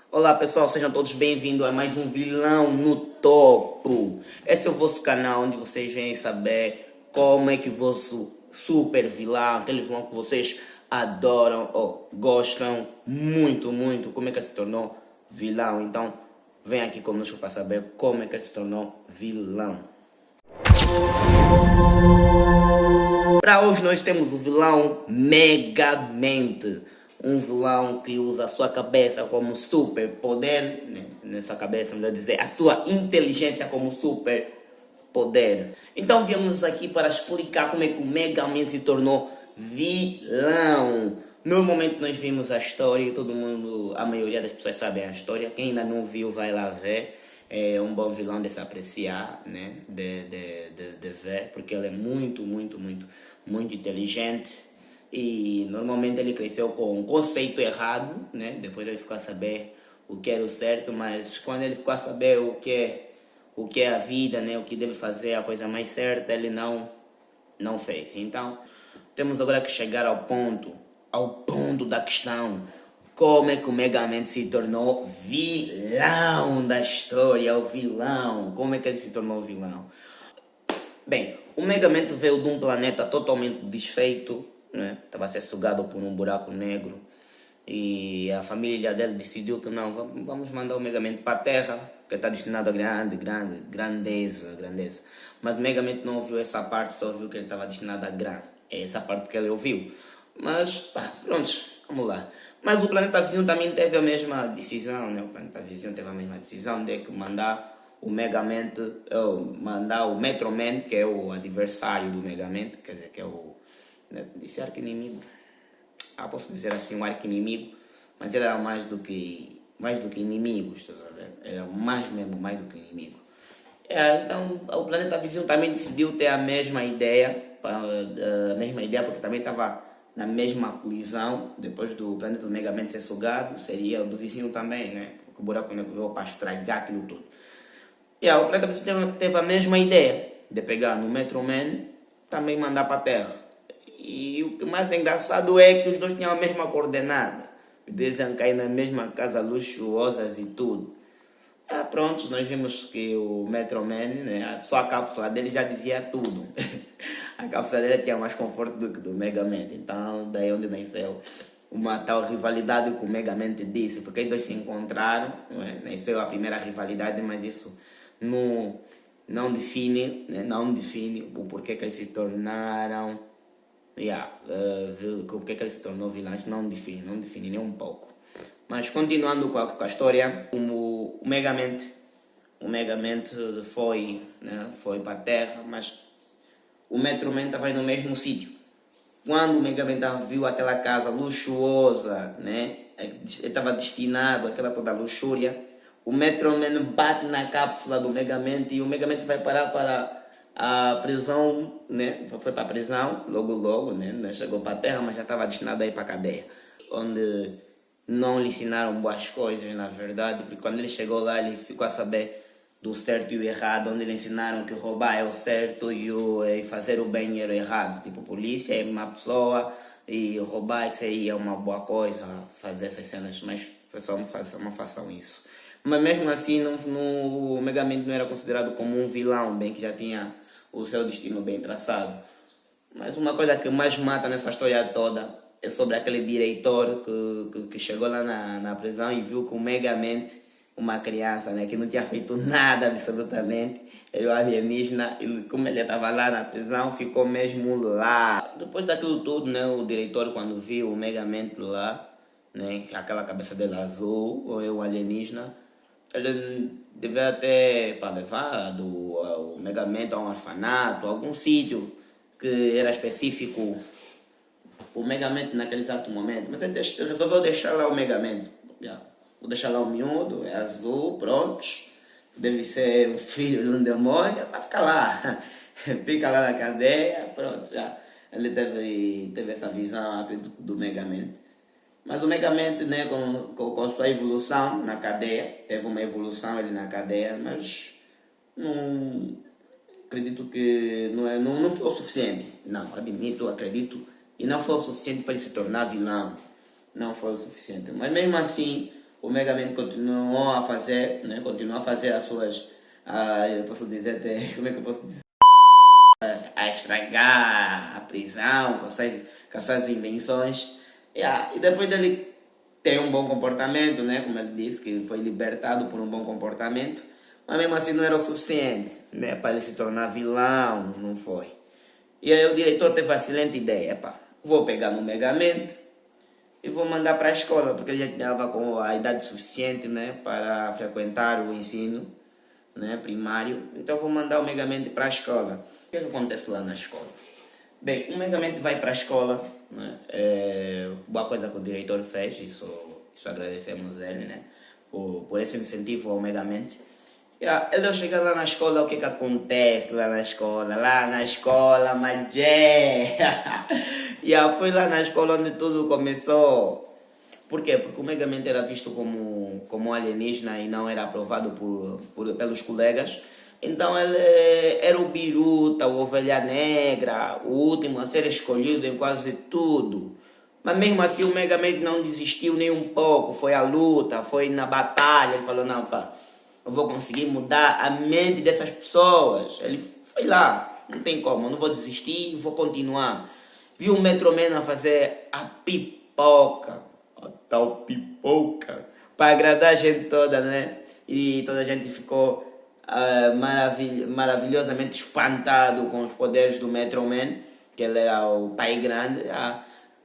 Olá pessoal, sejam todos bem-vindos a mais um Vilão no Topo. Esse é o vosso canal onde vocês vêm saber como é que o vosso super vilão, aquele vilão que vocês adoram ou gostam muito, como é que ele se tornou vilão. Então, vem aqui conosco para saber como é que ele se tornou vilão. Para hoje nós temos o vilão Megamente. Um vilão que usa a sua cabeça como super poder, né? Nessa cabeça, melhor dizer, a sua inteligência como super poder. Então viemos aqui para explicar como é que o Megamente se tornou vilão. Normalmente nós vimos a história, todo mundo, a maioria das pessoas sabem a história. Quem ainda não viu vai lá ver. É um bom vilão de se apreciar, né? De ver, porque ele é muito inteligente. E normalmente ele cresceu com um conceito errado, né? Depois ele ficou a saber o que era o certo, mas quando ele ficou a saber o que é a vida, né? O que deve fazer, a coisa mais certa, ele não fez. Então, temos agora que chegar ao ponto da questão. Como é que o Megamente se tornou vilão da história, o vilão? Como é que ele se tornou vilão? Bem, o Megamente veio de um planeta totalmente desfeito, né? Estava a ser sugado por um buraco negro. E a família dele decidiu que não, vamos mandar o Megamente para a Terra, que está destinado a grandeza. Mas o Megamente não ouviu essa parte, só ouviu que ele estava destinado a grande. É essa parte que ele ouviu. Mas, pronto, vamos lá. Mas o planeta vizinho também teve a mesma decisão, né? O planeta vizinho teve a mesma decisão de que mandar o Megamente, mandar o Metroman, que é o adversário do Megamente, quer dizer, que é o, né, disse arqui-inimigo. Posso dizer assim, um arqui-inimigo, mas ele era mais do que inimigo, estás a ver? Era mais do que inimigo. Então, o planeta vizinho também decidiu ter a mesma ideia, porque também estava na mesma colisão, depois do planeta do Megamente ser sugado, seria o do vizinho também, né? Porque o buraco negro veio para estragar aquilo tudo. O planeta vizinho teve a mesma ideia de pegar no Metro Man, também mandar para a Terra. E o que mais engraçado é que os dois tinham a mesma coordenada. Os dois iam cair na mesma casa luxuosas e tudo. Pronto, nós vimos que o Metro Man, né, só a cápsula dele já dizia tudo. A cápsula dele tinha mais conforto do que do Mega Man. Então, daí onde nasceu uma tal rivalidade que o Mega Man disse. Porque eles dois se encontraram, né, nasceu a primeira rivalidade, mas isso não define, né, não define o porquê que eles se tornaram. O que ele se tornou vilão, isso não define nem um pouco. Mas continuando com a história, o Megamente foi, né, foi para a Terra, mas o Metro Man estava no mesmo sítio. Quando o Megamente viu aquela casa luxuosa, né, ele estava destinado àquela toda luxúria, o Metro Man bate na cápsula do Megamente e o Megamente vai parar para a prisão, né? Foi para a prisão, logo, né? Chegou para a Terra, mas já estava destinado a ir para a cadeia. Onde não lhe ensinaram boas coisas, na verdade, porque quando ele chegou lá, ele ficou a saber do certo e o errado, onde lhe ensinaram que roubar é o certo e fazer o bem era o errado. Tipo, polícia é uma pessoa e roubar isso aí é uma boa coisa, fazer essas cenas, mas pessoal, não façam isso. Mas mesmo assim, o Megamente não era considerado como um vilão, bem que já tinha o seu destino bem traçado. Mas uma coisa que mais mata nessa história toda é sobre aquele diretor que chegou lá na prisão e viu que o Megamente, uma criança, né, que não tinha feito nada absolutamente, era o alienígena, e como ele estava lá na prisão, ficou mesmo lá. Depois daquilo tudo, né, o diretor, quando viu o Megamente lá, né, aquela cabeça dele azul, ou é o alienígena, ele deveria ter para levar o Megamente a um orfanato, a algum sítio que era específico o Megamente naquele exato momento. Mas ele resolveu deixar lá o Megamente. Vou deixar lá o miúdo, é azul, prontos. Deve ser um filho de um demônio, para ficar lá. Fica lá na cadeia, pronto, já. Ele teve essa visão do Megamente. Mas o Megamente, né, com a sua evolução na cadeia, teve uma evolução ele na cadeia, mas não acredito que não foi o suficiente. Não, admito, acredito, e não foi o suficiente para ele se tornar vilão. Não foi o suficiente. Mas mesmo assim, o Megamente continuou a fazer, né? Continuou a fazer as suas, eu posso dizer até, como é que eu posso dizer? A estragar a prisão com as suas invenções. Yeah. E depois dele ter um bom comportamento, né? Como ele disse, que foi libertado por um bom comportamento, mas mesmo assim não era o suficiente, né? Para ele se tornar vilão, não foi. E aí o diretor teve a excelente ideia, pá, vou pegar no Megamente e vou mandar para a escola, porque ele já estava com a idade suficiente, né, para frequentar o ensino, né, primário. Então vou mandar o Megamente para a escola. O que acontece lá na escola? Bem, o Megamente vai para a escola, né, boa coisa que o diretor fez, isso agradecemos ele, né, por esse incentivo ao Megamente. Yeah, ele chega lá na escola, o que que acontece lá na escola? Lá na escola, Magé! Yeah, foi lá na escola onde tudo começou. Por quê? Porque o Megamente era visto como alienígena e não era aprovado pelos colegas. Então ele era o biruta, o ovelha negra, o último a ser escolhido em quase tudo. Mas mesmo assim o Megamente não desistiu nem um pouco. Foi à luta, foi na batalha. Ele falou, não, pá, eu vou conseguir mudar a mente dessas pessoas. Ele foi lá, não tem como, eu não vou desistir, vou continuar. Viu o Metroman a fazer a pipoca, a tal pipoca, para agradar a gente toda, né? E toda a gente ficou maravilhosamente espantado com os poderes do Metroman, que ele era o pai grande.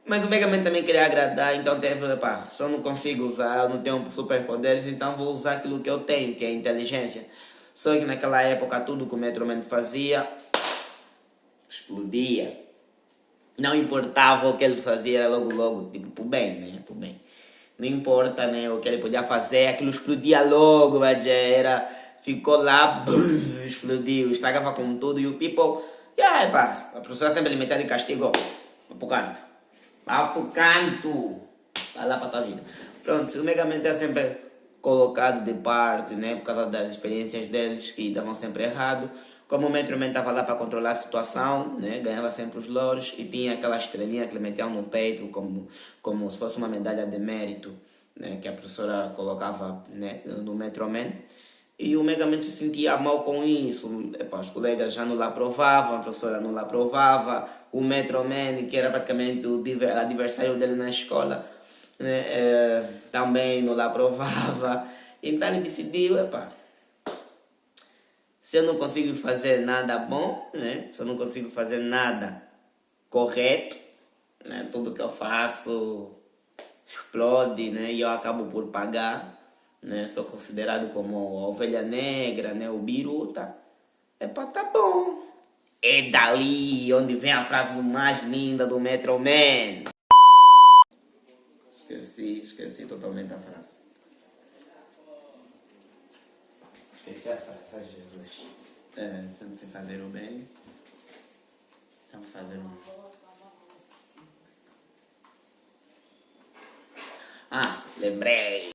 Mas o Mega Man também queria agradar, então teve, pá, só não consigo usar, eu não tenho superpoderes, então vou usar aquilo que eu tenho, que é a inteligência. Só que naquela época tudo que o Metro Man fazia, explodia. Não importava o que ele fazia, era logo, tipo, pro bem, né, pro bem. Não importa, né, o que ele podia fazer, aquilo explodia logo, mas já era, ficou lá, explodiu, estragava com tudo, e o people, pá, a professora sempre limitada de castigo, pro canto. Vá pro canto. Vai lá pra tua vida. Pronto, o Megamente é sempre colocado de parte, né? Por causa das experiências deles que davam sempre errado. Como o Metroman estava lá para controlar a situação, né? Ganhava sempre os louros e tinha aquela estrelinha que ele metia no peito como se fosse uma medalha de mérito, né? Que a professora colocava, né? No Metroman. E o Megamente se sentia mal com isso. Epa, os colegas já não lá aprovavam, a professora não lá aprovava. O Metroman, que era praticamente o adversário dele na escola, né, também não lá aprovava. Então ele decidiu, se eu não consigo fazer nada bom, né, se eu não consigo fazer nada correto, né, tudo que eu faço explode, né, e eu acabo por pagar, né, sou considerado como a ovelha negra, né, o biruta, tá bom. É dali onde vem a frase mais linda do Metro Man. Esqueci totalmente a frase. Esqueci a frase, ai Jesus. Se você fazer o bem, vamos fazer o mal. Lembrei.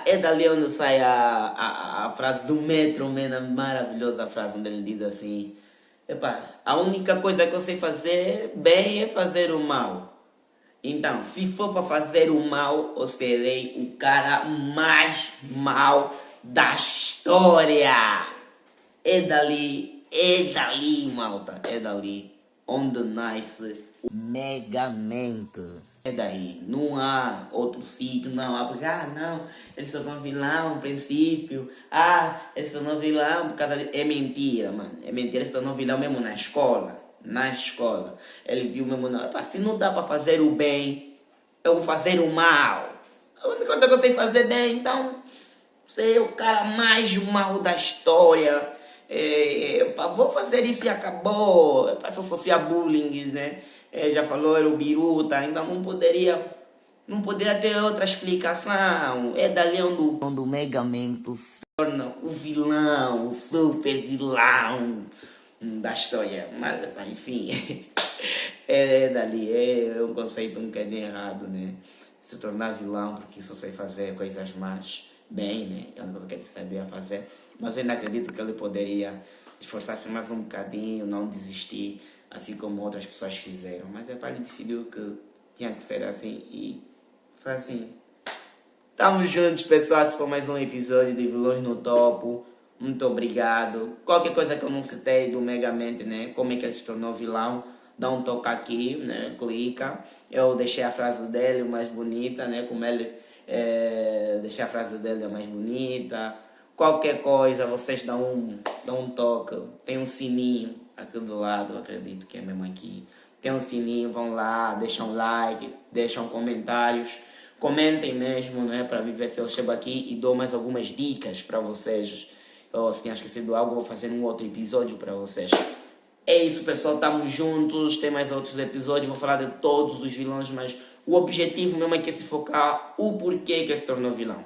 É dali onde sai a frase do Metro Man, a maravilhosa frase onde ele diz assim: a única coisa que eu sei fazer bem é fazer o mal. Então, se for para fazer o mal, eu serei o cara mais mal da história. É dali, malta, é dali onde nasce o Megamente. É daí, não há outro sítio, não há, porque, não, eles só vão vilão no princípio, eles só não vilão por causa de... É mentira, mano, é mentira, eles só não vilão mesmo na escola, ele viu mesmo, se não dá para fazer o bem, eu vou fazer o mal, a única coisa que eu sei fazer bem, então, ser o cara mais mal da história, vou fazer isso e acabou, se eu sofria bullying, né? Já falou, era o biruta, ainda não poderia ter outra explicação. É dali onde o Megamente se torna o vilão, o super vilão da história. Mas, enfim, é dali, é um conceito um bocadinho errado, né? Se tornar vilão porque só sei fazer coisas más bem, né? É uma coisa que ele sabia fazer. Mas eu ainda acredito que ele poderia esforçar-se mais um bocadinho, não desistir, assim como outras pessoas fizeram. Mas ele decidiu que tinha que ser assim e Foi assim. Tamo juntos, pessoal. Esse foi mais um episódio de Vilões no Topo. Muito obrigado. Qualquer coisa que eu não citei do Megamente, né? Como é que ele se tornou vilão, dá um toque aqui, né? Clica. Eu deixei a frase dele mais bonita, né? Como ele deixei a frase dele mais bonita. Qualquer coisa, vocês dão um toque. Tem um sininho aqui do lado, acredito que é mesmo aqui. Tem um sininho, vão lá, deixam like, deixam comentários. Comentem mesmo, né? Para ver se eu chego aqui e dou mais algumas dicas para vocês. Ou se tinha esquecido algo, vou fazer um outro episódio para vocês. É isso, pessoal. Tamo juntos. Tem mais outros episódios. Vou falar de todos os vilões, mas o objetivo mesmo é que se focar o porquê que ele se tornou vilão.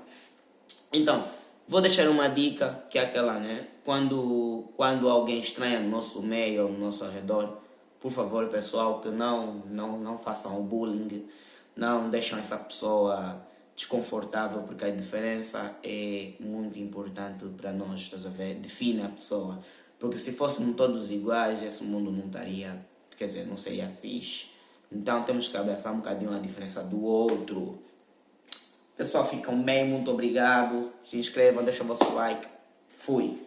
Então, vou deixar uma dica, que é aquela, né? Quando alguém estranha no nosso meio ou no nosso redor, por favor, pessoal, que não façam o bullying, não deixam essa pessoa desconfortável, porque a diferença é muito importante para nós, estás a ver? Define a pessoa. Porque se fôssemos todos iguais, esse mundo não estaria, quer dizer, não seria fixe. Então temos que abraçar um bocadinho a diferença do outro. Pessoal, ficam bem, muito obrigado. Se inscrevam, deixem o vosso like. Fui.